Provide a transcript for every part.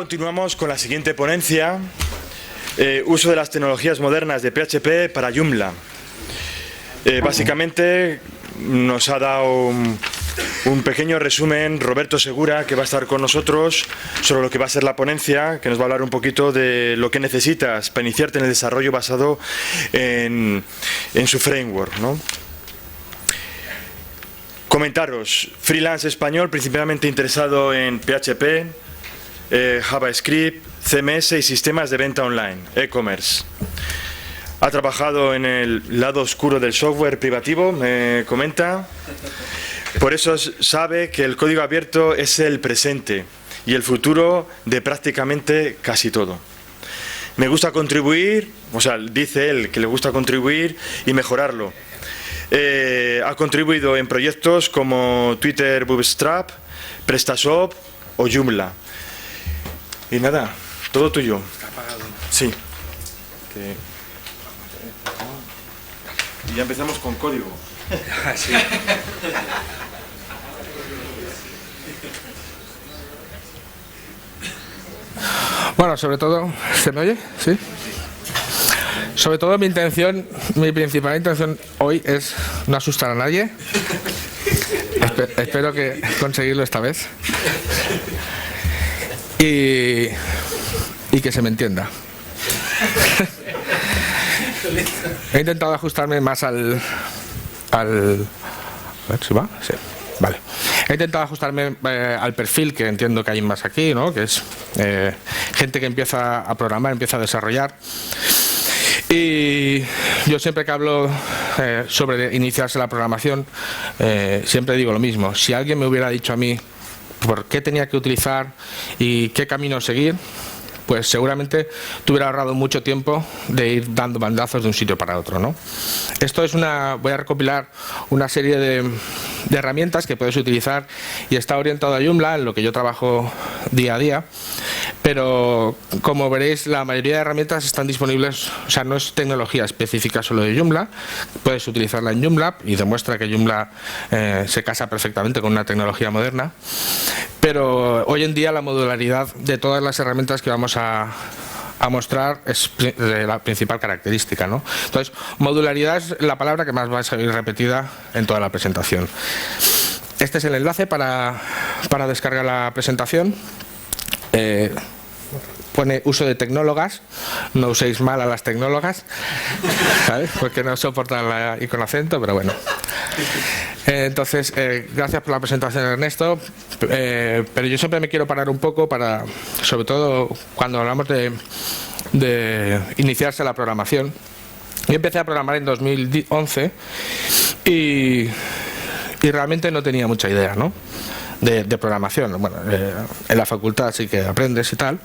continuamos con la siguiente ponencia, uso de las tecnologías modernas de PHP para Joomla. Básicamente nos ha dado un pequeño resumen Roberto Segura, que va a estar con nosotros, sobre lo que va a ser la ponencia, que nos va a hablar un poquito de lo que necesitas para iniciarte en el desarrollo basado en su framework, ¿no? Comentaros: freelance español, principalmente interesado en PHP, JavaScript, CMS y sistemas de venta online, e-commerce. Ha trabajado en el lado oscuro del software privativo, me comenta. Por eso sabe que el código abierto es el presente y el futuro de prácticamente casi todo. Me gusta contribuir, o sea, dice él que le gusta contribuir y mejorarlo. Ha contribuido en proyectos como Twitter Bootstrap, PrestaShop o Joomla. Y nada, todo tuyo. Está apagado. Sí. Y ya empezamos con código. Sí. Bueno, sobre todo, ¿se me oye? ¿Sí? Sobre todo mi principal intención hoy es no asustar a nadie. Espero que conseguirlo esta vez. Y que se me entienda. He intentado ajustarme más a ver si va. Sí, vale. He intentado ajustarme al perfil que entiendo que hay más aquí, ¿no? Que es gente que empieza a programar, empieza a desarrollar. Y yo siempre que hablo sobre iniciarse la programación, siempre digo lo mismo. Si alguien me hubiera dicho a mí por qué tenía que utilizar y qué camino seguir, pues seguramente te hubiera ahorrado mucho tiempo de ir dando bandazos de un sitio para otro, ¿no? Esto es voy a recopilar una serie de herramientas que puedes utilizar y está orientado a Joomla, en lo que yo trabajo día a día, pero como veréis la mayoría de herramientas están disponibles, o sea, no es tecnología específica solo de Joomla, puedes utilizarla en Joomla y demuestra que Joomla se casa perfectamente con una tecnología moderna, pero hoy en día la modularidad de todas las herramientas que vamos a mostrar es la principal característica, ¿no? Entonces, modularidad es la palabra que más va a salir repetida en toda la presentación. Este es el enlace para descargar la presentación. Pone uso de tecnólogas, no uséis mal a las tecnólogas, ¿sabes? Porque no soportan la I con acento, pero bueno. Entonces, gracias por la presentación, Ernesto, pero yo siempre me quiero parar un poco sobre todo cuando hablamos de iniciarse la programación. Yo empecé a programar en 2011 y realmente no tenía mucha idea, ¿no? De programación. Bueno, en la facultad sí que aprendes y tal,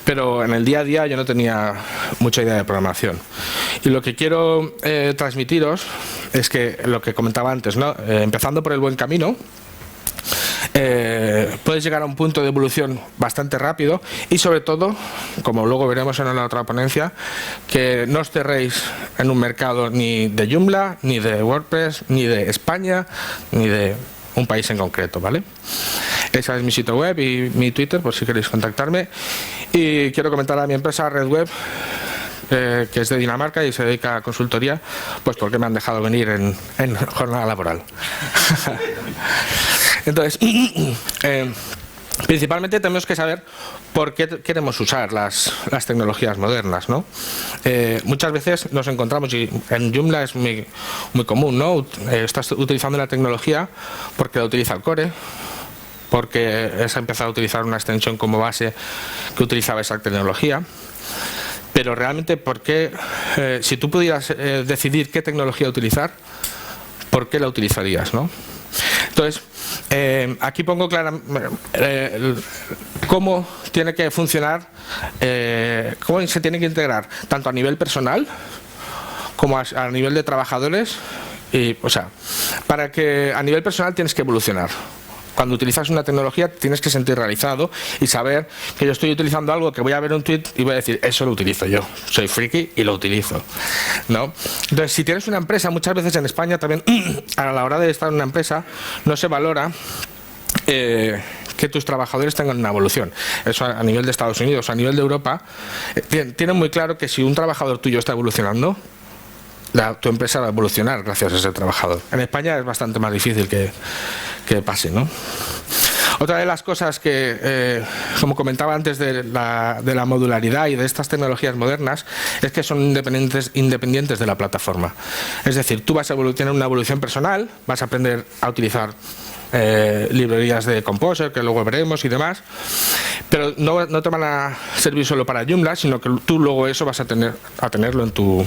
pero en el día a día yo no tenía mucha idea de programación. Y lo que quiero transmitiros es que lo que comentaba antes, ¿no? Empezando por el buen camino, puedes llegar a un punto de evolución bastante rápido y sobre todo, como luego veremos en la otra ponencia, que no os cerréis en un mercado ni de Joomla, ni de WordPress, ni de España, ni de un país en concreto, ¿vale? Esa es mi sitio web y mi Twitter, por si queréis contactarme. Y quiero comentar a mi empresa RedWeb, que es de Dinamarca y se dedica a consultoría, pues porque me han dejado venir en jornada laboral. Entonces, principalmente tenemos que saber por qué queremos usar las tecnologías modernas, ¿no? Muchas veces nos encontramos, y en Joomla es muy común, ¿no? Estás utilizando la tecnología porque la utiliza el core, porque has empezado a utilizar una extensión como base que utilizaba esa tecnología. Pero realmente, ¿por qué? Si tú pudieras decidir qué tecnología utilizar, ¿por qué la utilizarías, no? Entonces, aquí pongo cómo tiene que funcionar, cómo se tiene que integrar, tanto a nivel personal como a nivel de trabajadores. O sea, para que a nivel personal tienes que evolucionar. Cuando utilizas una tecnología tienes que sentir realizado y saber que yo estoy utilizando algo, que voy a ver un tweet y voy a decir, eso lo utilizo yo, soy friki y lo utilizo, ¿no? Entonces, si tienes una empresa, muchas veces en España también, a la hora de estar en una empresa, no se valora que tus trabajadores tengan una evolución. Eso a nivel de Estados Unidos, a nivel de Europa, tienen muy claro que si un trabajador tuyo está evolucionando, tu empresa va a evolucionar gracias a ese trabajador. En España es bastante más difícil que pase, ¿no? Otra de las cosas que, como comentaba antes de la modularidad y de estas tecnologías modernas, es que son independientes de la plataforma. Es decir, tú vas a tener una evolución personal, vas a aprender a utilizar librerías de Composer, que luego veremos y demás, pero no te van a servir solo para Joomla, sino que tú luego eso vas a tenerlo en tu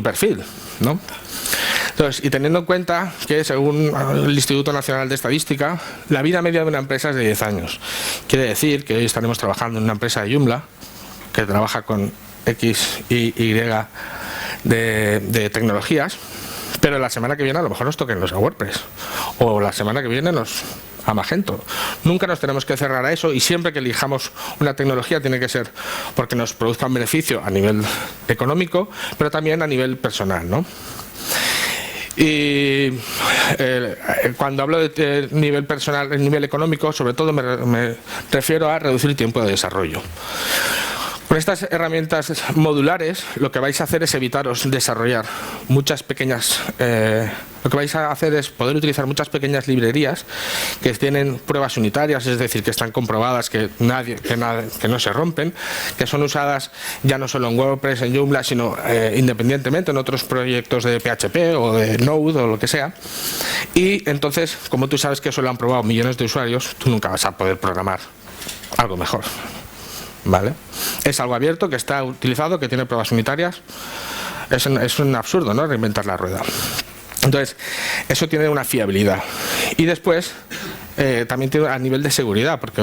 perfil, ¿no? Entonces, y teniendo en cuenta que según el Instituto Nacional de Estadística, la vida media de una empresa es de 10 años. Quiere decir que hoy estaremos trabajando en una empresa de Joomla que trabaja con X y Y de tecnologías, pero la semana que viene a lo mejor nos toquen los a WordPress, o la semana que viene a Magento. Nunca nos tenemos que cerrar a eso, y siempre que elijamos una tecnología tiene que ser porque nos produzca un beneficio a nivel económico, pero también a nivel personal, ¿no? Y cuando hablo de nivel personal, el nivel económico, sobre todo me refiero a reducir el tiempo de desarrollo. Con estas herramientas modulares lo que vais a hacer es evitaros desarrollar muchas pequeñas... lo que vais a hacer es poder utilizar muchas pequeñas librerías que tienen pruebas unitarias, es decir, que están comprobadas, que no se rompen, que son usadas ya no solo en WordPress, en Joomla, sino independientemente en otros proyectos de PHP o de Node o lo que sea. Y entonces, como tú sabes que eso lo han probado millones de usuarios, tú nunca vas a poder programar algo mejor. ¿Vale? Es algo abierto, que está utilizado, que tiene pruebas unitarias. Es un absurdo, ¿no?, reinventar la rueda. Entonces, eso tiene una fiabilidad. Y después, también tiene a nivel de seguridad, porque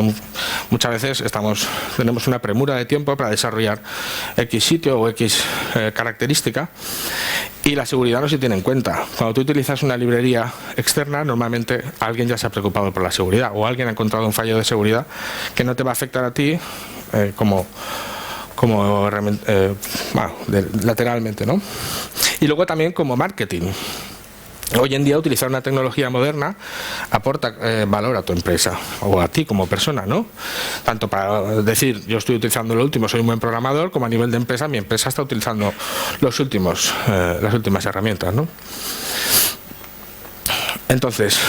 muchas veces tenemos una premura de tiempo para desarrollar X sitio o X característica, y la seguridad no se tiene en cuenta. Cuando tú utilizas una librería externa, normalmente alguien ya se ha preocupado por la seguridad, o alguien ha encontrado un fallo de seguridad que no te va a afectar a ti lateralmente, ¿no? Y luego también como marketing. Hoy en día utilizar una tecnología moderna aporta valor a tu empresa o a ti como persona, ¿no? Tanto para decir, yo estoy utilizando lo último, soy un buen programador, como a nivel de empresa, mi empresa está utilizando las últimas herramientas, ¿no? Entonces,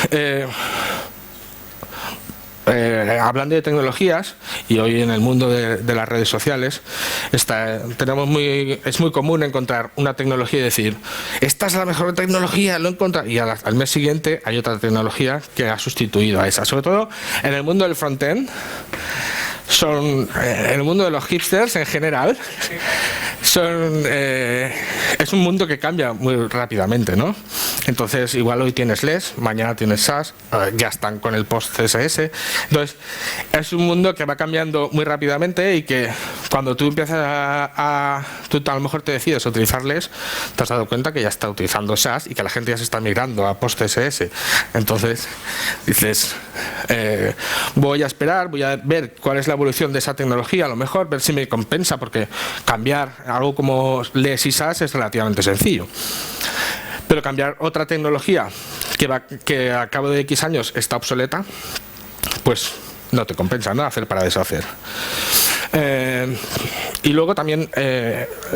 hablando de tecnologías, y hoy en el mundo de las redes sociales es muy común encontrar una tecnología y decir, esta es la mejor tecnología, lo he encontrado, y al mes siguiente hay otra tecnología que ha sustituido a esa. Sobre todo en el mundo del frontend, en el mundo de los hipsters en general, es un mundo que cambia muy rápidamente, ¿no? Entonces, igual hoy tienes LESS, mañana tienes SAS, ya están con el post CSS. Entonces, es un mundo que va cambiando muy rápidamente, y que cuando tú empiezas tú a lo mejor te decides a utilizar LESS, te has dado cuenta que ya está utilizando SAS y que la gente ya se está migrando a post CSS. Entonces, dices, voy a esperar, voy a ver cuál es la evolución de esa tecnología, a lo mejor ver si me compensa, porque cambiar algo como LESS y SAS es relativamente sencillo. Pero cambiar otra tecnología que a cabo de X años está obsoleta, pues no te compensa, ¿no?, hacer para deshacer. Y luego también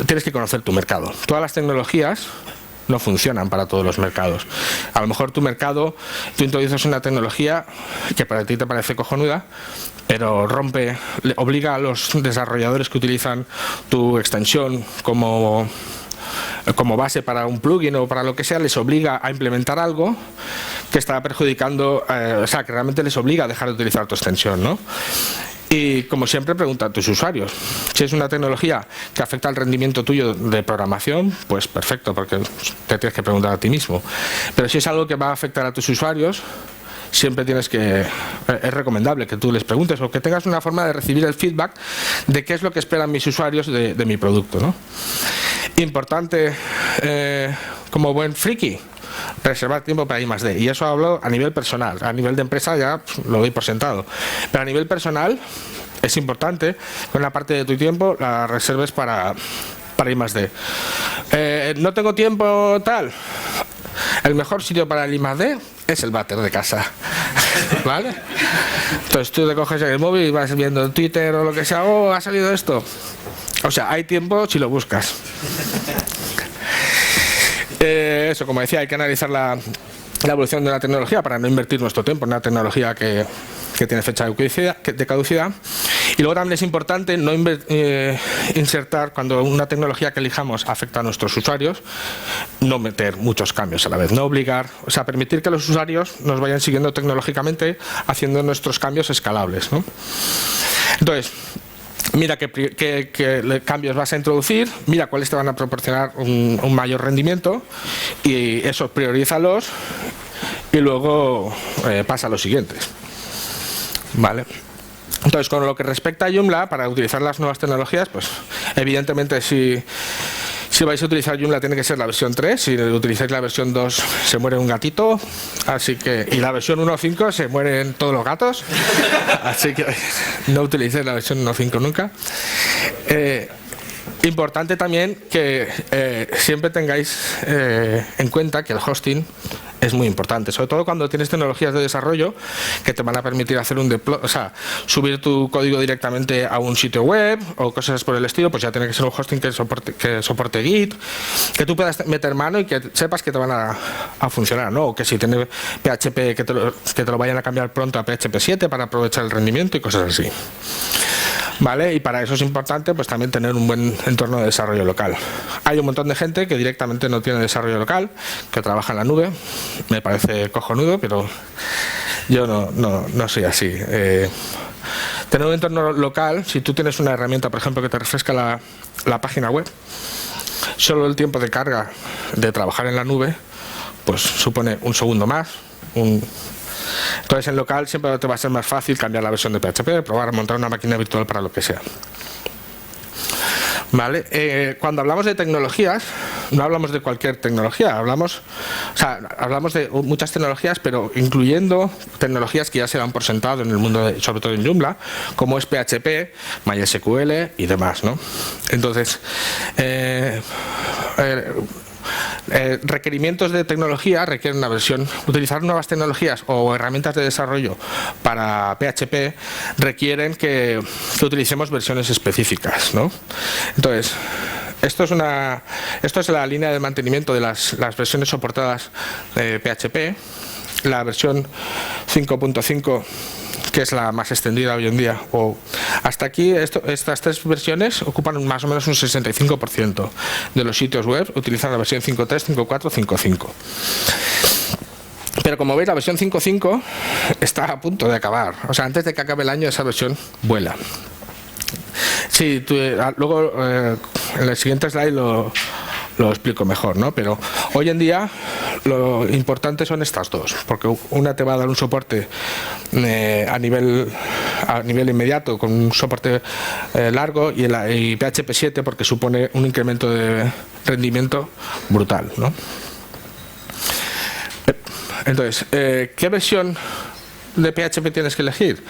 tienes que conocer tu mercado. Todas las tecnologías no funcionan para todos los mercados. A lo mejor tu mercado, tú introduces una tecnología que para ti te parece cojonuda, pero obliga a los desarrolladores que utilizan tu extensión como base para un plugin o para lo que sea, les obliga a implementar algo que está perjudicando, que realmente les obliga a dejar de utilizar tu extensión, ¿no? Y como siempre, pregunta a tus usuarios. Si es una tecnología que afecta al rendimiento tuyo de programación, pues perfecto, porque te tienes que preguntar a ti mismo. Pero si es algo que va a afectar a tus usuarios, siempre es recomendable que tú les preguntes, o que tengas una forma de recibir el feedback de qué es lo que esperan mis usuarios de mi producto, ¿no? Importante, como buen friki, reservar tiempo para I+D. Y eso hablo a nivel personal. A nivel de empresa ya lo doy por sentado. Pero a nivel personal es importante que una parte de tu tiempo la reserves para I+D. No tengo tiempo tal. El mejor sitio para el I+D es el váter de casa. ¿Vale? Entonces tú te coges el móvil y vas viendo Twitter o lo que sea, oh, ha salido esto. O sea, hay tiempo si lo buscas. Eso, como decía, hay que analizar la evolución de la tecnología para no invertir nuestro tiempo en una tecnología que tiene fecha de caducidad. Y luego también es importante no insertar, cuando una tecnología que elijamos afecta a nuestros usuarios, no meter muchos cambios a la vez, no obligar, o sea, permitir que los usuarios nos vayan siguiendo tecnológicamente, haciendo nuestros cambios escalables, ¿no? Entonces, mira qué cambios vas a introducir, mira cuáles te van a proporcionar un mayor rendimiento y eso, priorízalos y luego pasa a los siguientes. ¿Vale? Entonces, con lo que respecta a Joomla, para utilizar las nuevas tecnologías, pues evidentemente si vais a utilizar Joomla tiene que ser la versión 3, si utilizáis la versión 2 se muere un gatito, así que, y la versión 1.5 se mueren todos los gatos, así que no utilicéis la versión 1.5 nunca. Importante también que siempre tengáis en cuenta que el hosting es muy importante, sobre todo cuando tienes tecnologías de desarrollo que te van a permitir hacer un deploy, o sea, subir tu código directamente a un sitio web o cosas por el estilo, pues ya tiene que ser un hosting que soporte Git, que tú puedas meter mano y que sepas que te van a funcionar, ¿no? O que si tiene PHP que te lo vayan a cambiar pronto a PHP 7 para aprovechar el rendimiento y cosas así. ¿Vale? Y para eso es importante pues también tener un buen entorno de desarrollo local. Hay un montón de gente que directamente no tiene desarrollo local, que trabaja en la nube. Me parece cojonudo, pero yo no soy así. Tener un entorno local, si tú tienes una herramienta, por ejemplo, que te refresca la página web, solo el tiempo de carga de trabajar en la nube pues supone un segundo más, entonces en local siempre te va a ser más fácil cambiar la versión de PHP, probar, montar una máquina virtual para lo que sea. ¿Vale? Cuando hablamos de tecnologías, no hablamos de cualquier tecnología, hablamos de muchas tecnologías, pero incluyendo tecnologías que ya se dan por sentado en el mundo, sobre todo en Joomla, como es PHP, MySQL y demás, ¿no? Entonces, requerimientos de tecnología requieren una versión. Utilizar nuevas tecnologías o herramientas de desarrollo para PHP requieren que utilicemos versiones específicas, ¿no? Entonces, esto es la línea de mantenimiento de las versiones soportadas de PHP. La versión 5.5, que es la más extendida hoy en día, o hasta aquí estas tres versiones ocupan más o menos un 65% de los sitios web, utilizan la versión 5.3, 5.4, 5.5. Pero como veis, la versión 5.5 está a punto de acabar, o sea, antes de que acabe el año esa versión vuela. Sí, luego en el siguiente slide lo explico mejor, ¿no? Pero hoy en día lo importante son estas dos, porque una te va a dar un soporte a nivel inmediato con un soporte largo y PHP 7 porque supone un incremento de rendimiento brutal, ¿no? Entonces, ¿qué versión de PHP tienes que elegir?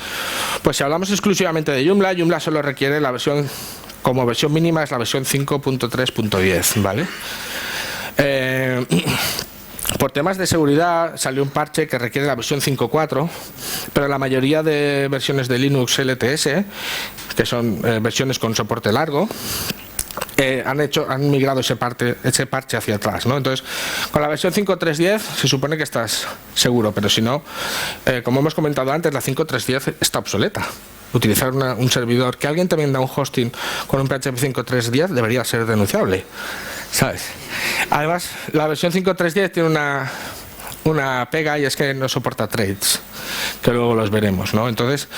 Pues si hablamos exclusivamente de Joomla solo requiere la versión, como versión mínima es la versión 5.3.10, ¿vale? Por temas de seguridad salió un parche que requiere la versión 5.4, pero la mayoría de versiones de Linux LTS, que son versiones con soporte largo, han migrado ese parche hacia atrás, ¿no? Entonces, con la versión 5.3.10 se supone que estás seguro, pero si no, como hemos comentado antes, la 5.3.10 está obsoleta. Utilizar un servidor, que alguien te venda un hosting con un PHP 5.3.10 debería ser denunciable, ¿sabes? Además, la versión 5.3.10 tiene una pega y es que no soporta threads, que luego los veremos, ¿no? Entonces,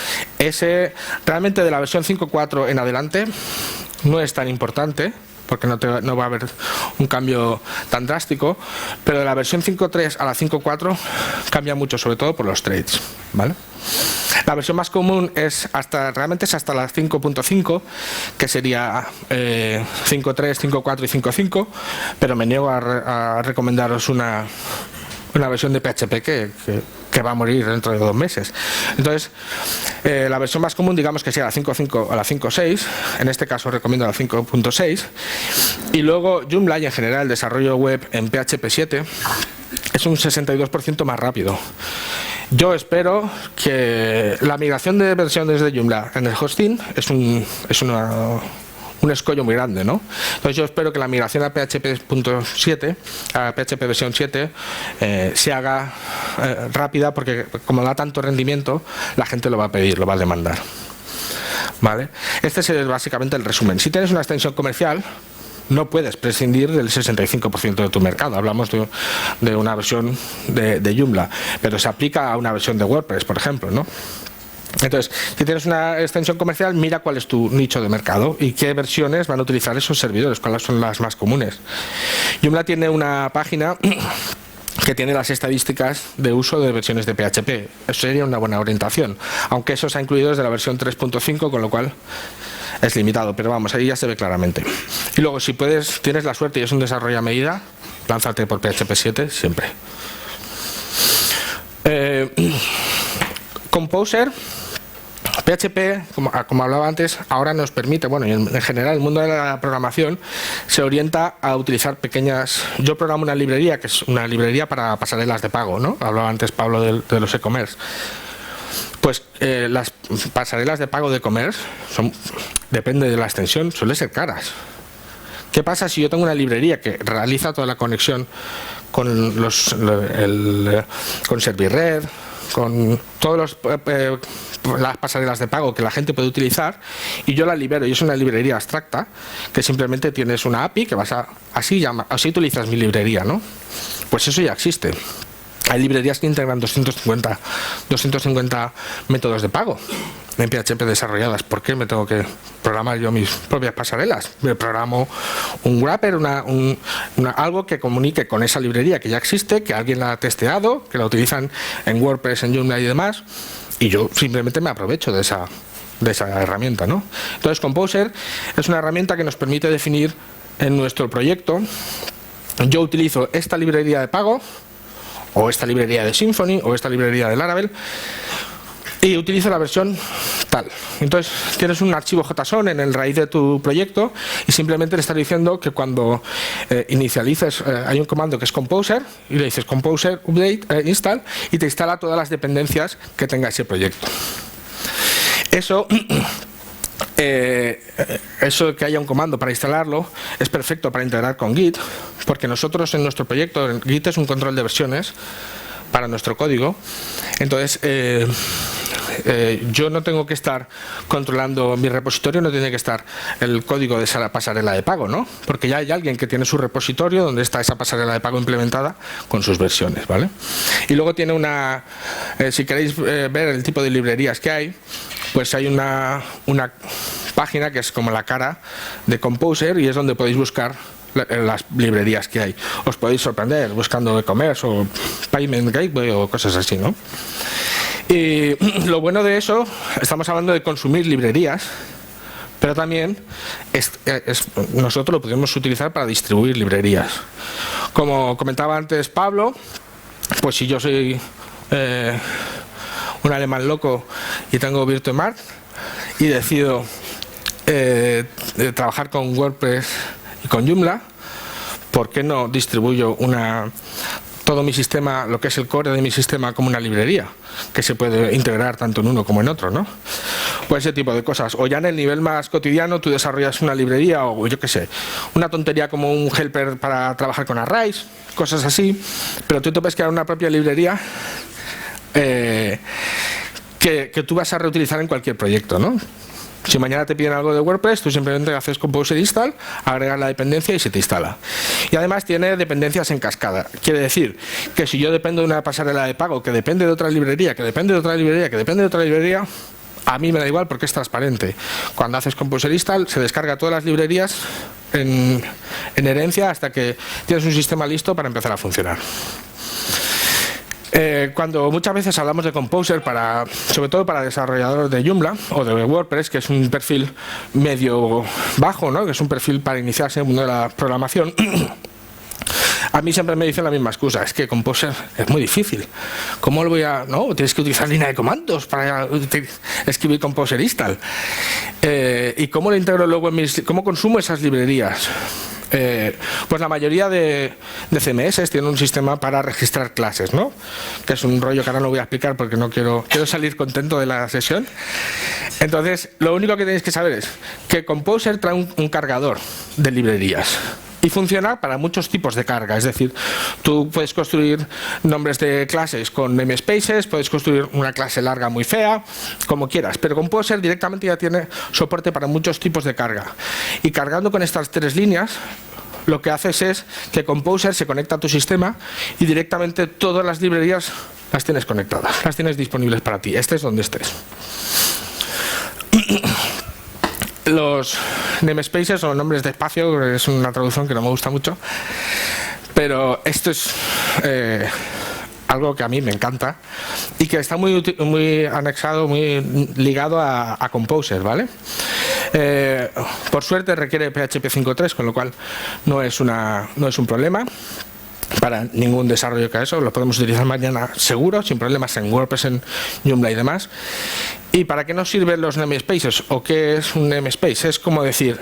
realmente de la versión 5.4 en adelante no es tan importante, porque no va a haber un cambio tan drástico, pero de la versión 5.3 a la 5.4 cambia mucho, sobre todo por los threads, ¿vale? La versión más común realmente es hasta la 5.5, que sería 5.3, 5.4 y 5.5, pero me niego a recomendaros una versión de PHP que va a morir dentro de 2 meses. Entonces, la versión más común, digamos que sea la 5.5 o la 5.6, en este caso recomiendo la 5.6, y luego Joomla y en general el desarrollo web en PHP 7 es un 62% más rápido. Yo espero que la migración de versiones de Joomla en el hosting es un escollo muy grande, ¿no? Entonces yo espero que la migración a PHP.7, a PHP versión 7, se haga rápida, porque como da tanto rendimiento, la gente lo va a pedir, lo va a demandar. ¿Vale? Este es básicamente el resumen. Si tienes una extensión comercial, no puedes prescindir del 65% de tu mercado. Hablamos de una versión de Joomla, pero se aplica a una versión de WordPress, por ejemplo, ¿no? Entonces, si tienes una extensión comercial, mira cuál es tu nicho de mercado y qué versiones van a utilizar esos servidores, cuáles son las más comunes. Joomla tiene una página que tiene las estadísticas de uso de versiones de PHP. Eso sería una buena orientación, aunque eso se ha incluido desde la versión 3.5, con lo cual es limitado, pero vamos, ahí ya se ve claramente. Y luego, si tienes la suerte y es un desarrollo a medida, lánzate por PHP 7 siempre. Composer, PHP, como hablaba antes, ahora nos permite, bueno, y en general el mundo de la programación se orienta a utilizar pequeñas... Yo programo una librería, que es una librería para pasarelas de pago, ¿no? Hablaba antes Pablo de los e-commerce. Pues las pasarelas de pago de e-commerce, depende de la extensión, suelen ser caras. ¿Qué pasa si yo tengo una librería que realiza toda la conexión con con Servirred, con todas las pasarelas de pago que la gente puede utilizar, y yo la libero, y es una librería abstracta que simplemente tienes una API que así utilizas mi librería, ¿no? Pues eso ya existe. Hay librerías que integran 250 métodos de pago en PHP desarrolladas. ¿Por qué me tengo que programar yo mis propias pasarelas? Me programo un wrapper, algo que comunique con esa librería que ya existe, que alguien la ha testeado, que la utilizan en WordPress, en Joomla y demás, y yo simplemente me aprovecho de esa herramienta, ¿no? Entonces, Composer es una herramienta que nos permite definir en nuestro proyecto: yo utilizo esta librería de pago, o esta librería de Symfony, o esta librería de Laravel, y utilizo la versión tal. Entonces tienes un archivo JSON en el raíz de tu proyecto, y simplemente le estás diciendo que cuando inicialices, hay un comando que es Composer, y le dices Composer update install, y te instala todas las dependencias que tenga ese proyecto. Eso que haya un comando para instalarlo es perfecto para integrar con Git, porque nosotros en nuestro proyecto, Git es un control de versiones para nuestro código. Entonces yo no tengo que estar controlando mi repositorio, no tiene que estar el código de esa pasarela de pago, ¿no? Porque ya hay alguien que tiene su repositorio donde está esa pasarela de pago implementada con sus versiones, ¿vale? Y luego tiene si queréis ver el tipo de librerías que hay, pues hay una página que es como la cara de Composer, y es donde podéis buscar las librerías que hay. Os podéis sorprender buscando e-commerce o Payment Gateway o cosas así, ¿no? Y lo bueno de eso, estamos hablando de consumir librerías, pero también nosotros lo podemos utilizar para distribuir librerías. Como comentaba antes Pablo, pues si yo soy un alemán loco y tengo VirtueMart y decido trabajar con WordPress y con Joomla, ¿por qué no distribuyo todo mi sistema, lo que es el core de mi sistema, como una librería que se puede integrar tanto en uno como en otro, ¿no? Pues ese tipo de cosas. O ya en el nivel más cotidiano tú desarrollas una librería, o yo qué sé, una tontería como un helper para trabajar con arrays, cosas así, pero tú te puedes crear una propia librería que tú vas a reutilizar en cualquier proyecto, ¿no? Si mañana te piden algo de WordPress, tú simplemente haces Composer install, agregas la dependencia y se te instala. Y además tiene dependencias en cascada. Quiere decir que si yo dependo de una pasarela de pago que depende de otra librería, que depende de otra librería, que depende de otra librería, a mí me da igual porque es transparente. Cuando haces Composer install, se descarga todas las librerías en herencia hasta que tienes un sistema listo para empezar a funcionar. Cuando muchas veces hablamos de Composer, sobre todo para desarrolladores de Joomla o de WordPress, que es un perfil medio bajo, ¿no? Que es un perfil para iniciarse en el mundo de la programación, A mí siempre me dicen la misma excusa, es que Composer es muy difícil. ¿Cómo lo voy a...? No, tienes que utilizar línea de comandos para escribir Composer install. ¿Y cómo lo integro luego en cómo consumo esas librerías? Pues la mayoría de CMS tienen un sistema para registrar clases, ¿no? Que es un rollo que ahora no voy a explicar porque no quiero salir contento de la sesión. Entonces, lo único que tenéis que saber es que Composer trae un cargador de librerías. Y funciona para muchos tipos de carga, es decir, tú puedes construir nombres de clases con namespaces, puedes construir una clase larga muy fea, como quieras, pero Composer directamente ya tiene soporte para muchos tipos de carga. Y cargando con estas 3 líneas, lo que haces es que Composer se conecta a tu sistema y directamente todas las librerías las tienes conectadas, las tienes disponibles para ti, estés donde estés. Los namespaces o nombres de espacio es una traducción que no me gusta mucho, pero esto es algo que a mí me encanta y que está muy anexado, muy ligado a Composer, ¿vale? Por suerte requiere PHP 5.3, con lo cual no es un problema para ningún desarrollo que eso, lo podemos utilizar mañana seguro, sin problemas en WordPress, en Joomla y demás. ¿Y para qué nos sirven los namespaces? ¿O qué es un namespace? Es como decir,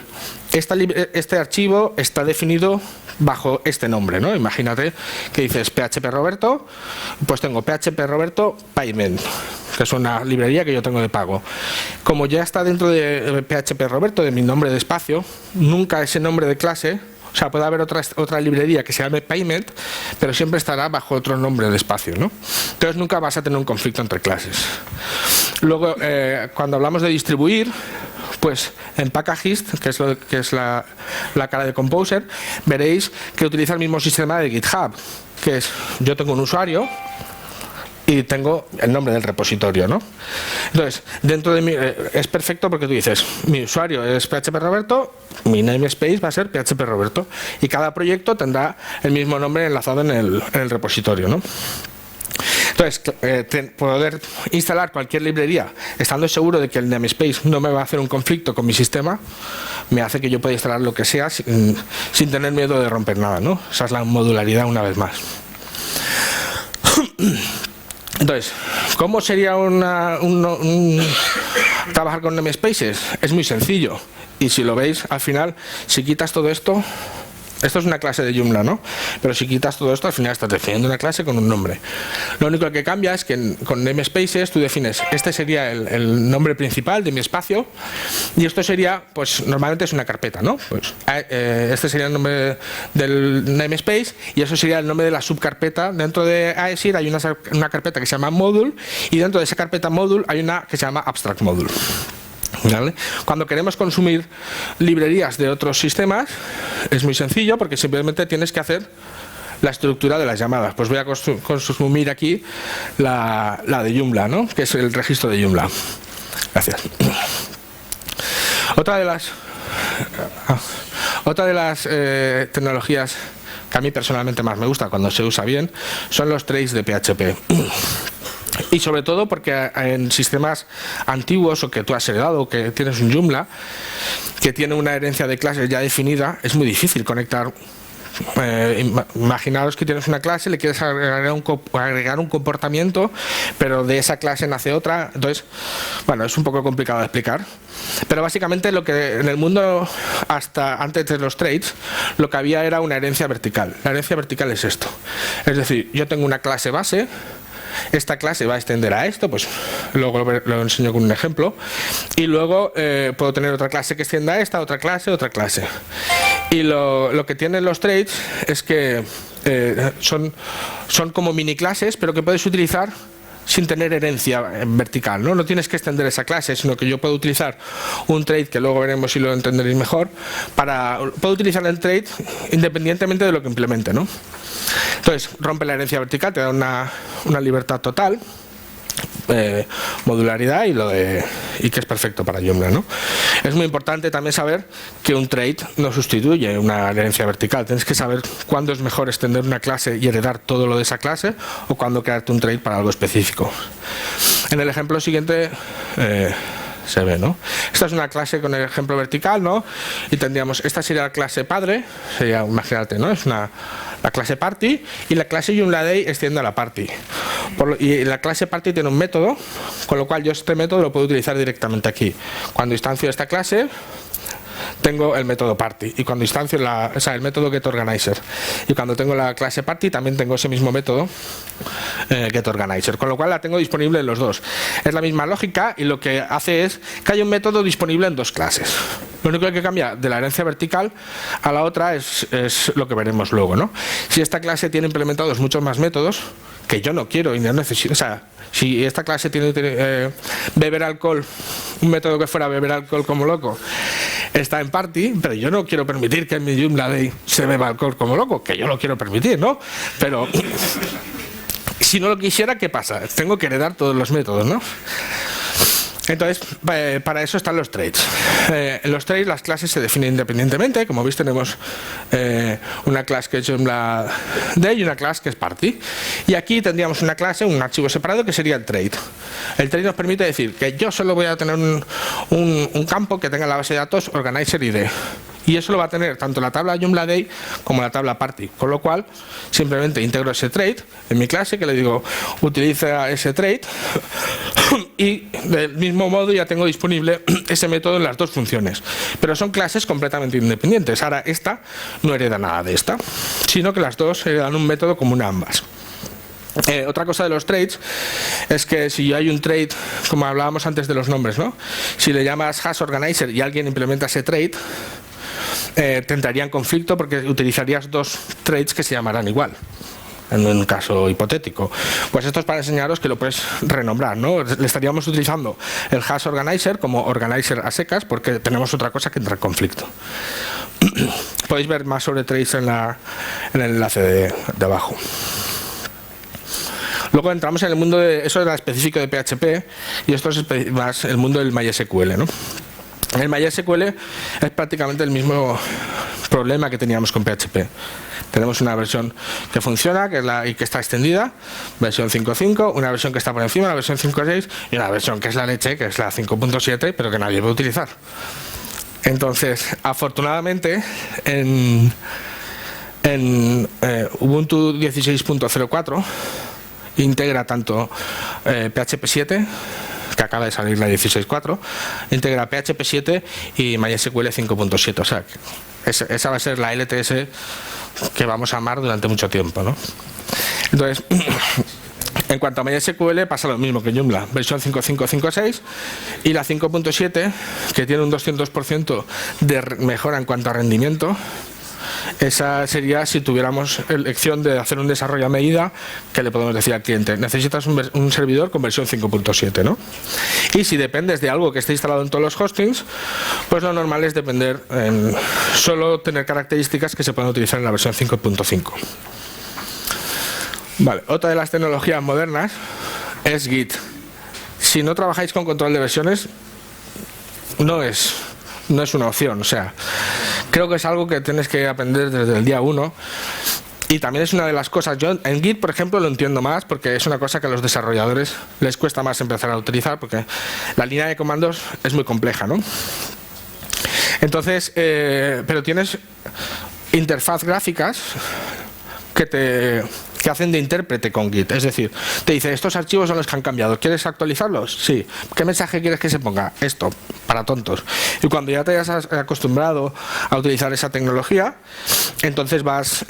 este archivo está definido bajo este nombre, ¿no? Imagínate que dices PHP Roberto, pues tengo PHP Roberto Payment, que es una librería que yo tengo de pago. Como ya está dentro de PHP Roberto, de mi nombre de espacio, nunca ese nombre de clase, o sea, puede haber otra librería que se llame Payment, pero siempre estará bajo otro nombre de espacio, ¿no? Entonces nunca vas a tener un conflicto entre clases. Luego, cuando hablamos de distribuir, pues en Packagist, que es la cara de Composer, veréis que utiliza el mismo sistema de GitHub, que es, yo tengo un usuario y tengo el nombre del repositorio, ¿no? Entonces, dentro de es perfecto porque tú dices, mi usuario es PHP Roberto, mi namespace va a ser PHP Roberto y cada proyecto tendrá el mismo nombre enlazado en el repositorio, ¿no? Entonces, poder instalar cualquier librería estando seguro de que el namespace no me va a hacer un conflicto con mi sistema, me hace que yo pueda instalar lo que sea sin tener miedo de romper nada, ¿no? Esa es la modularidad una vez más. Entonces, ¿cómo sería trabajar con namespaces? Es muy sencillo. Y si lo veis, al final, si quitas todo esto, esto es una clase de Joomla, ¿no? Pero si quitas todo esto, al final estás definiendo una clase con un nombre. Lo único que cambia es que con namespaces tú defines, este sería el nombre principal de mi espacio y esto sería, pues normalmente es una carpeta, ¿no? Pues este sería el nombre del namespace y eso sería el nombre de la subcarpeta. Dentro de AESIR hay una carpeta que se llama module y dentro de esa carpeta module hay una que se llama abstract module. ¿Vale? Cuando queremos consumir librerías de otros sistemas es muy sencillo porque simplemente tienes que hacer la estructura de las llamadas. Pues voy a consumir aquí la de Joomla, ¿no? Que es el registro de Joomla. Gracias. Otra de las tecnologías que a mí personalmente más me gusta cuando se usa bien son los traits de PHP. Y sobre todo porque en sistemas antiguos o que tú has heredado, que tienes un Joomla, que tiene una herencia de clases ya definida, es muy difícil conectar. Imaginaos que tienes una clase, le quieres agregar un comportamiento, pero de esa clase nace otra. Entonces, bueno, es un poco complicado de explicar. Pero básicamente lo que en el mundo, hasta antes de los traits, lo que había era una herencia vertical. La herencia vertical es esto. Es decir, yo tengo una clase base. Esta clase va a extender a esto, pues luego lo enseño con un ejemplo. Y luego puedo tener otra clase que extienda a esta, otra clase. Y lo que tienen los traits es que son como mini clases, pero que puedes utilizar sin tener herencia vertical, ¿no? No tienes que extender esa clase, sino que yo puedo utilizar un trait, que luego veremos si lo entenderéis mejor, puedo utilizar el trait independientemente de lo que implemente, ¿no? Entonces, rompe la herencia vertical, te da una libertad total, modularidad y que es perfecto para Joomla, ¿no? Es muy importante también saber que un trait no sustituye una herencia vertical. Tienes que saber cuándo es mejor extender una clase y heredar todo lo de esa clase o cuándo crearte un trait para algo específico. En el ejemplo siguiente se ve, ¿no? Esta es una clase con el ejemplo vertical, ¿no? Y tendríamos, esta sería la clase padre, sería, imagínate, ¿no? Es la clase party, y la clase YoomlaDay extiende a la party. Y la clase party tiene un método, con lo cual yo este método lo puedo utilizar directamente aquí. Cuando instancio esta clase, tengo el método party, y cuando instancio el método getOrganizer, y cuando tengo la clase party también tengo ese mismo método getOrganizer, con lo cual la tengo disponible en los dos. Es la misma lógica, y lo que hace es que haya un método disponible en dos clases. Lo único que cambia de la herencia vertical a la otra es lo que veremos luego, ¿no? Si esta clase tiene implementados muchos más métodos que yo no quiero y no necesito, o sea, si esta clase tiene beber alcohol, un método que fuera beber alcohol como loco, está en party, pero yo no quiero permitir que en mi YoomlaDay se beba alcohol como loco, que yo lo quiero permitir, ¿no? Pero si no lo quisiera, ¿qué pasa? Tengo que heredar todos los métodos, ¿no? Entonces, para eso están los trades. En los trades las clases se definen independientemente. Como veis, tenemos una clase que es YoomlaDay y una clase que es party. Y aquí tendríamos una clase, un archivo separado que sería el trade. El trade nos permite decir que yo solo voy a tener un campo que tenga la base de datos organizer ID. Y eso lo va a tener tanto la tabla YoomlaDay como la tabla party. Con lo cual, simplemente integro ese trade en mi clase, que le digo, utiliza ese trade, y del mismo modo ya tengo disponible ese método en las dos funciones. Pero son clases completamente independientes. Ahora, esta no hereda nada de esta, sino que las dos heredan un método común a ambas. Otra cosa de los trades es que si hay un trade, como hablábamos antes de los nombres, ¿no? Si le llamas hashOrganizer y alguien implementa ese trade, tendrían conflicto porque utilizarías dos trades que se llamarán igual, en un caso hipotético. Pues esto es para enseñaros que lo puedes renombrar, ¿no? Le estaríamos utilizando el hashOrganizer como organizer a secas porque tenemos otra cosa que entra en conflicto. Podéis ver más sobre trades en el enlace de abajo. Luego entramos en el mundo de, eso era específico de PHP, y esto es más el mundo del MySQL, ¿no? El MySQL es prácticamente el mismo problema que teníamos con PHP. Tenemos una versión que funciona y que está extendida, versión 5.5, una versión que está por encima, la versión 5.6, y una versión que es la leche, que es la 5.7, pero que nadie va a utilizar. Entonces, afortunadamente, en Ubuntu 16.04 integra tanto PHP 7, que acaba de salir la 16.4, integra PHP 7 y MySQL 5.7, o sea, esa va a ser la LTS que vamos a amar durante mucho tiempo, ¿no? Entonces, en cuanto a MySQL pasa lo mismo que Joomla, versión 5.5.5.6, y la 5.7, que tiene un 200% de mejora en cuanto a rendimiento. Esa sería si tuviéramos elección de hacer un desarrollo a medida, que le podemos decir al cliente, necesitas un servidor con versión 5.7, ¿no? Y si dependes de algo que esté instalado en todos los hostings, pues lo normal es depender solo tener características que se pueden utilizar en la versión 5.5. Vale, otra de las tecnologías modernas es Git. Si no trabajáis con control de versiones, no es una opción, o sea, creo que es algo que tienes que aprender desde el día 1, y también es una de las cosas, yo en Git por ejemplo lo entiendo más porque es una cosa que a los desarrolladores les cuesta más empezar a utilizar porque la línea de comandos es muy compleja, ¿no? Entonces, pero tienes interfaz gráficas que hacen de intérprete con Git, es decir, te dice, estos archivos son los que han cambiado, ¿quieres actualizarlos? Sí. ¿Qué mensaje quieres que se ponga? Esto, para tontos. Y cuando ya te hayas acostumbrado a utilizar esa tecnología, entonces vas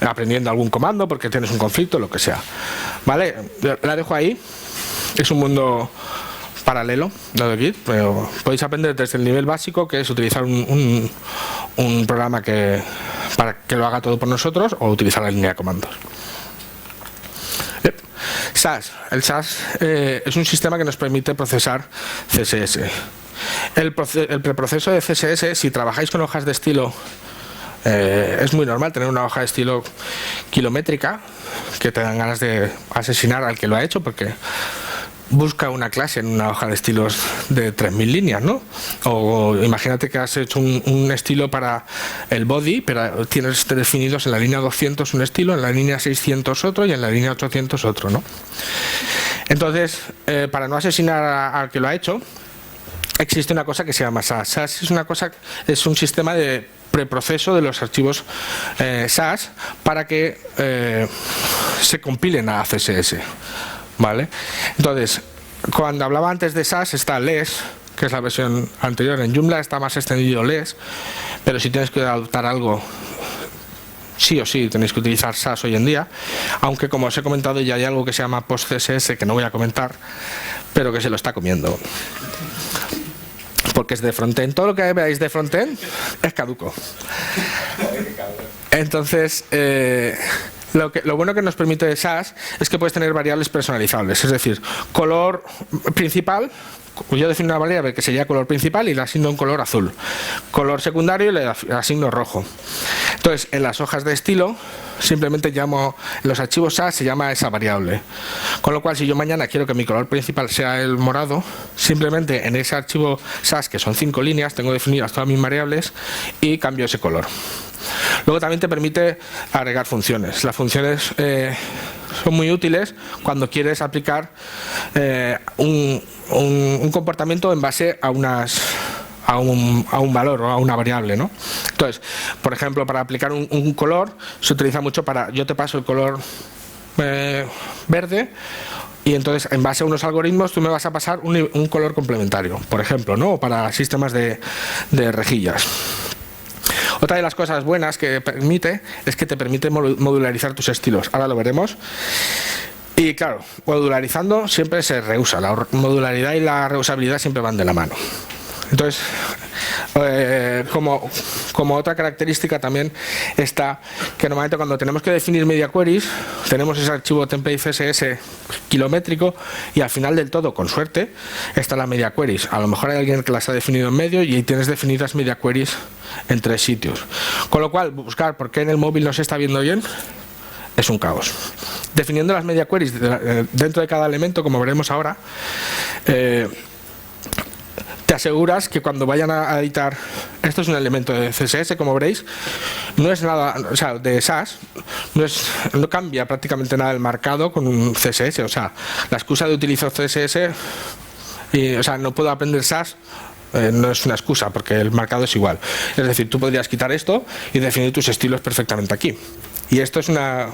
aprendiendo algún comando porque tienes un conflicto, lo que sea. ¿Vale? La dejo ahí. Es un mundo paralelo, lo de Git, pero podéis aprender desde el nivel básico, que es utilizar un programa para que lo haga todo por nosotros, o utilizar la línea de comandos. SAS. El SAS es un sistema que nos permite procesar CSS. El preproceso de CSS, si trabajáis con hojas de estilo, es muy normal tener una hoja de estilo kilométrica, que te dan ganas de asesinar al que lo ha hecho, porque busca una clase en una hoja de estilos de 3000 líneas, ¿no? O imagínate que has hecho un estilo para el body, pero tienes definidos en la línea 200 un estilo, en la línea 600 otro y en la línea 800 otro, ¿no? Entonces, para no asesinar al que lo ha hecho, existe una cosa que se llama SAS. SAS es un sistema de preproceso de los archivos SAS para que se compilen a CSS, ¿vale? Entonces, cuando hablaba antes de SAS está LES, que es la versión anterior. En Joomla está más extendido LES, pero si tienes que adaptar algo, sí o sí tenéis que utilizar SAS hoy en día, aunque como os he comentado ya hay algo que se llama PostCSS, que no voy a comentar, pero que se lo está comiendo, porque es de frontend. Todo lo que veáis de frontend es caduco. Entonces, lo bueno que nos permite SAS es que puedes tener variables personalizables, es decir, color principal. Yo defino una variable que sería color principal y le asigno un color azul, color secundario y le asigno rojo. Entonces, en las hojas de estilo simplemente llamo, en los archivos SAS se llama esa variable, con lo cual si yo mañana quiero que mi color principal sea el morado, simplemente en ese archivo SAS, que son 5 líneas, tengo definidas todas mis variables y cambio ese color. Luego también te permite agregar funciones. Las funciones son muy útiles cuando quieres aplicar un comportamiento en base a un valor o a una variable, ¿no? Entonces, por ejemplo, para aplicar un color se utiliza mucho para, yo te paso el color verde y entonces en base a unos algoritmos tú me vas a pasar un color complementario, por ejemplo, ¿no? O para sistemas de rejillas. Otra de las cosas buenas que permite es que te permite modularizar tus estilos. Ahora lo veremos. Y claro, modularizando siempre se reusa. La modularidad y la reusabilidad siempre van de la mano. Entonces, como otra característica también está que normalmente cuando tenemos que definir media queries, tenemos ese archivo template CSS kilométrico y al final del todo, con suerte, está la media queries. A lo mejor hay alguien que las ha definido en medio y tienes definidas media queries en 3 sitios. Con lo cual, buscar por qué en el móvil no se está viendo bien es un caos. Definiendo las media queries dentro de cada elemento, como veremos ahora, te aseguras que cuando vayan a editar, esto es un elemento de CSS, como veréis, no es nada, o sea, de SAS, no cambia prácticamente nada el marcado con un CSS, o sea, la excusa de utilizo CSS, o sea, no puedo aprender SAS, no es una excusa porque el marcado es igual. Es decir, tú podrías quitar esto y definir tus estilos perfectamente aquí. Y esto es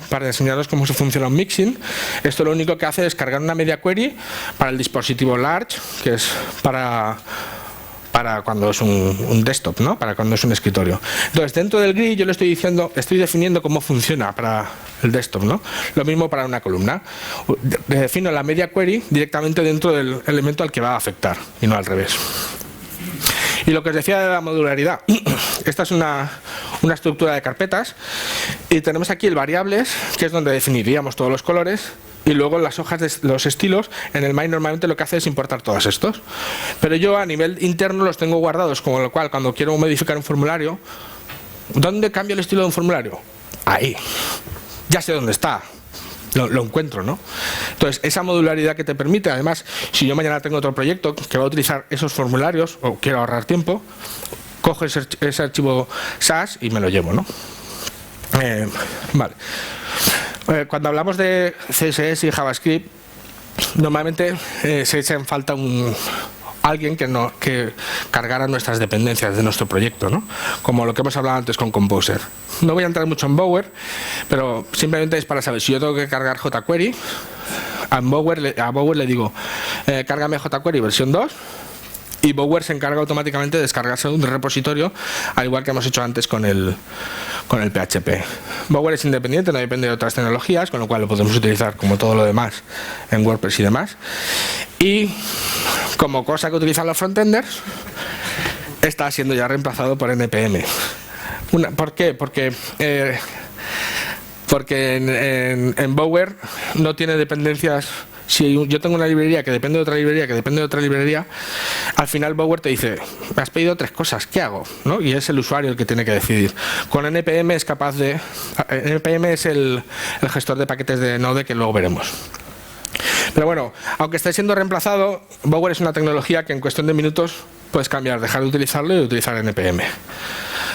para enseñaros cómo se funciona un mixin. Esto lo único que hace es cargar una media query para el dispositivo large, que es para cuando es un desktop, ¿no? Para cuando es un escritorio. Entonces, dentro del grid yo le estoy definiendo cómo funciona para el desktop, ¿no? Lo mismo para una columna. Defino la media query directamente dentro del elemento al que va a afectar y no al revés. Y lo que os decía de la modularidad, esta es una estructura de carpetas y tenemos aquí el variables, que es donde definiríamos todos los colores, y luego en las hojas de los estilos, en el main normalmente lo que hace es importar todos estos. Pero yo a nivel interno los tengo guardados, con lo cual cuando quiero modificar un formulario, ¿dónde cambio el estilo de un formulario? Ahí. Ya sé dónde está. Lo encuentro, ¿no? Entonces, esa modularidad que te permite, además, si yo mañana tengo otro proyecto que va a utilizar esos formularios o quiero ahorrar tiempo, cojo ese archivo SAS y me lo llevo, ¿no? Vale. Cuando hablamos de CSS y JavaScript, normalmente se echa en falta alguien que cargara nuestras dependencias de nuestro proyecto, ¿no? Como lo que hemos hablado antes con Composer. No voy a entrar mucho en Bower, pero simplemente es para saber si yo tengo que cargar jQuery. A Bower le digo, cárgame jQuery versión 2, y Bower se encarga automáticamente de descargarse un repositorio, al igual que hemos hecho antes con el PHP. Bower es independiente, no depende de otras tecnologías, con lo cual lo podemos utilizar como todo lo demás en WordPress y demás. Y como cosa que utilizan los frontenders, está siendo ya reemplazado por NPM. ¿Por qué? Porque en Bower no tiene dependencias. Si yo tengo una librería que depende de otra librería, que depende de otra librería, al final Bower te dice, me has pedido 3 cosas, ¿qué hago? ¿No? Y es el usuario el que tiene que decidir. Con NPM es capaz de... NPM es el gestor de paquetes de Node, que luego veremos. Pero bueno, aunque esté siendo reemplazado, Bower es una tecnología que en cuestión de minutos puedes cambiar, dejar de utilizarlo y utilizar NPM.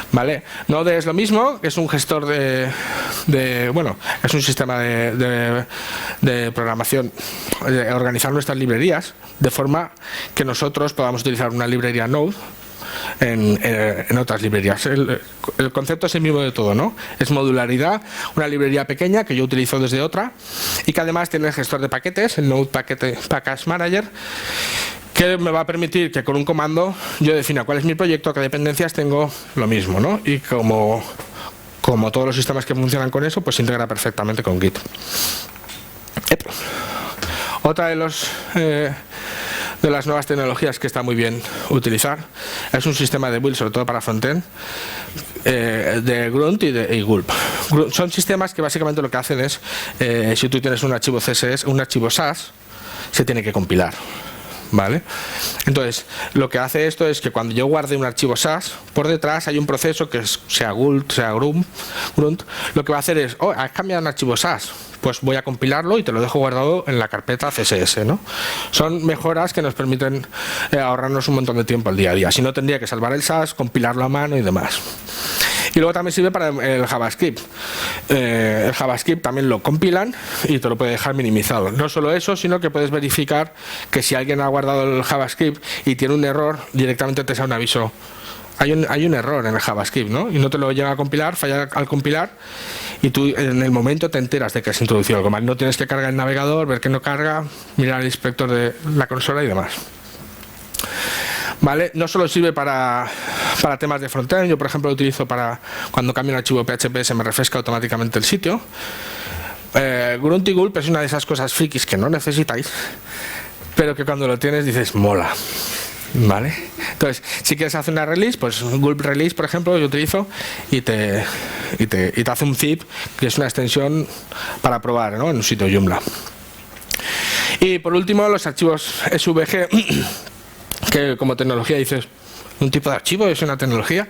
¿Vale? Node es lo mismo, es un gestor bueno, es un sistema de programación, de organizar nuestras librerías de forma que nosotros podamos utilizar una librería Node en otras librerías. El concepto es el mismo de todo, ¿no? Es modularidad, una librería pequeña que yo utilizo desde otra y que además tiene el gestor de paquetes, el Node Package Manager, que me va a permitir que con un comando yo defina cuál es mi proyecto, qué dependencias tengo, lo mismo, ¿no? Y como todos los sistemas que funcionan con eso, pues se integra perfectamente con Git. Otra de las nuevas tecnologías que está muy bien utilizar es un sistema de build, sobre todo para frontend, de Grunt y Gulp. Son sistemas que básicamente lo que hacen es, si tú tienes un archivo CSS, un archivo SAS, se tiene que compilar. ¿Vale? Entonces, lo que hace esto es que cuando yo guarde un archivo SAS, por detrás hay un proceso que sea Gulp, sea Grunt, lo que va a hacer es, has cambiado un archivo SAS, pues voy a compilarlo y te lo dejo guardado en la carpeta CSS, ¿no? Son mejoras que nos permiten ahorrarnos un montón de tiempo al día a día. Si no, tendría que salvar el SAS, compilarlo a mano y demás. Y luego también sirve para el JavaScript. El JavaScript también lo compilan y te lo puede dejar minimizado. No solo eso, sino que puedes verificar que si alguien ha guardado el JavaScript y tiene un error, directamente te sale un aviso. Hay un error en el JavaScript, ¿no? Y no te lo llega a compilar, falla al compilar y tú en el momento te enteras de que has introducido algo mal. No tienes que cargar el navegador, ver que no carga, mirar el inspector de la consola y demás. ¿Vale? No solo sirve para temas de frontend, yo por ejemplo lo utilizo para cuando cambio un archivo PHP se me refresca automáticamente el sitio. Grunt y Gulp es una de esas cosas frikis que no necesitáis, pero que cuando lo tienes dices mola. ¿Vale? Entonces, si quieres hacer una release, pues Gulp Release, por ejemplo, yo utilizo y te hace un zip, que es una extensión para probar, ¿no? En un sitio Joomla. Y por último, los archivos SVG, que como tecnología dices, ¿un tipo de archivo es una tecnología?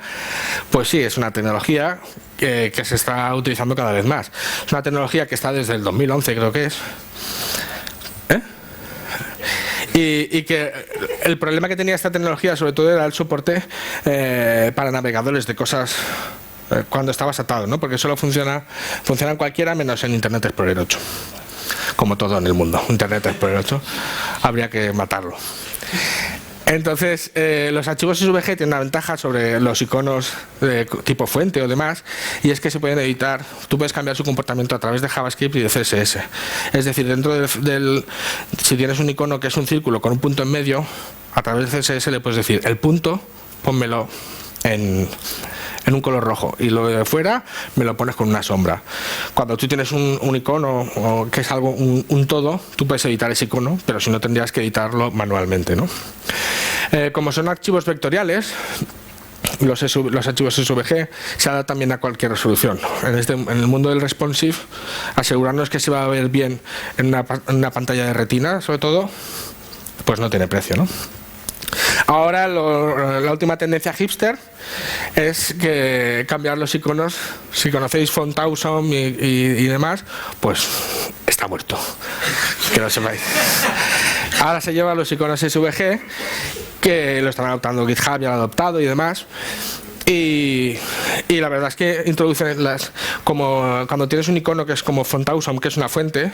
Pues sí, es una tecnología que se está utilizando cada vez más. Es una tecnología que está desde el 2011, creo que es. Y que el problema que tenía esta tecnología sobre todo era el soporte para navegadores de cosas cuando estabas atado, ¿no? Porque solo funciona en cualquiera menos en Internet Explorer 8. Como todo en el mundo, Internet Explorer 8 habría que matarlo. Entonces, los archivos SVG tienen una ventaja sobre los iconos de tipo fuente o demás, y es que se pueden editar, tú puedes cambiar su comportamiento a través de JavaScript y de CSS. Es decir, dentro si tienes un icono que es un círculo con un punto en medio, a través de CSS le puedes decir, el punto, pónmelo en un color rojo y lo de fuera me lo pones con una sombra. Cuando tú tienes un icono o que es algo un todo, tú puedes editar ese icono, pero si no tendrías que editarlo manualmente, ¿no? Como son archivos vectoriales, los archivos SVG se adaptan también a cualquier resolución. En el mundo del responsive, asegurarnos que se va a ver bien en una pantalla de retina, sobre todo, pues no tiene precio, ¿no? Ahora la última tendencia hipster es que cambiar los iconos. Si conocéis Font Awesome y demás, pues está muerto, que lo sepáis. Ahora se llevan los iconos SVG, que lo están adoptando GitHub, ya lo ha adoptado y demás. Y la verdad es que introducen como cuando tienes un icono que es como Font Awesome, que es una fuente,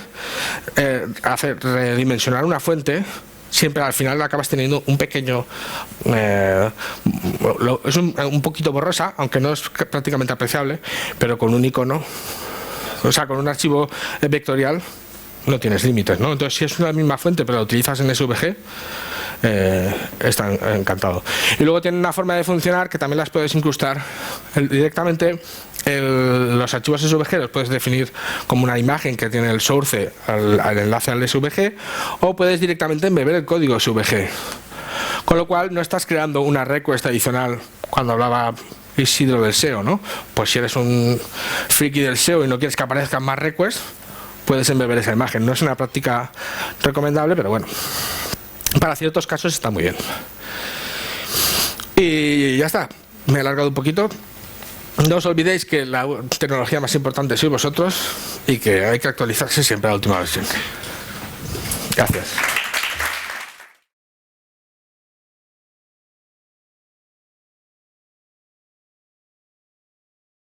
redimensionar una fuente, siempre al final acabas teniendo un pequeño es un poquito borrosa, aunque no es prácticamente apreciable, pero con un icono, o sea, con un archivo vectorial no tienes límites, ¿no? Entonces, si es una misma fuente pero la utilizas en SVG, está encantado. Y luego tiene una forma de funcionar que también las puedes incrustar directamente. Los archivos SVG los puedes definir como una imagen que tiene el source al enlace al SVG, o puedes directamente embeber el código SVG, con lo cual no estás creando una request adicional. Cuando hablaba Isidro del SEO, ¿no? Pues si eres un friki del SEO y no quieres que aparezcan más requests, puedes embeber esa imagen. No es una práctica recomendable, pero bueno, para ciertos casos está muy bien. Y ya está, me he alargado un poquito. No os olvidéis que la tecnología más importante sois vosotros y que hay que actualizarse siempre a la última versión. Gracias.